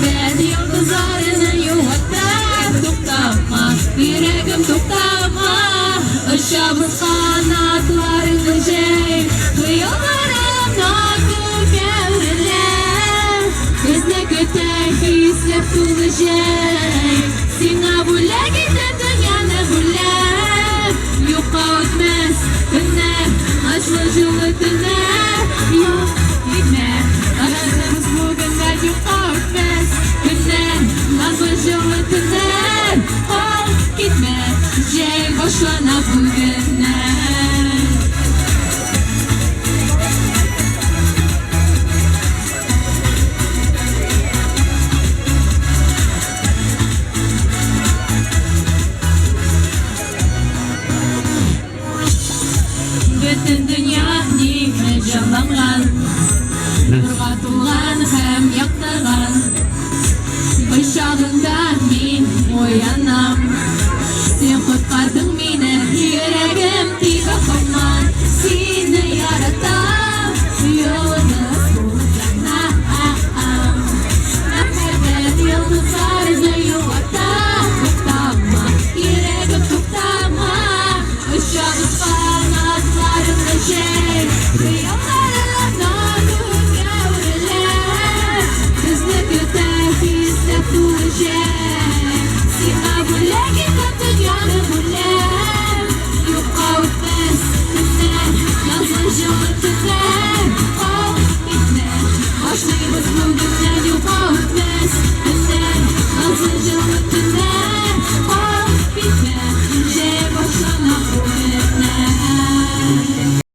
Ben yıldızlarını yuvattım. Tuklama, yüreğim tuklama. Işabız kanatlarını şey. Duyularım nakıl gevriler. Bizne kötek islep tulacak. Sina bule gidip dünyana bule. Yuka ötmez günler. Aşkı cıvıtınlar. Yok gitme. Aşkımız bugünler yuka ötmez günler. Aşkı cıvıtınlar. Oh gitme. Şey boşlana bugünler. Bütün dünya nime canlangan. Berbatulan hem yaktagan. Başağında min oyan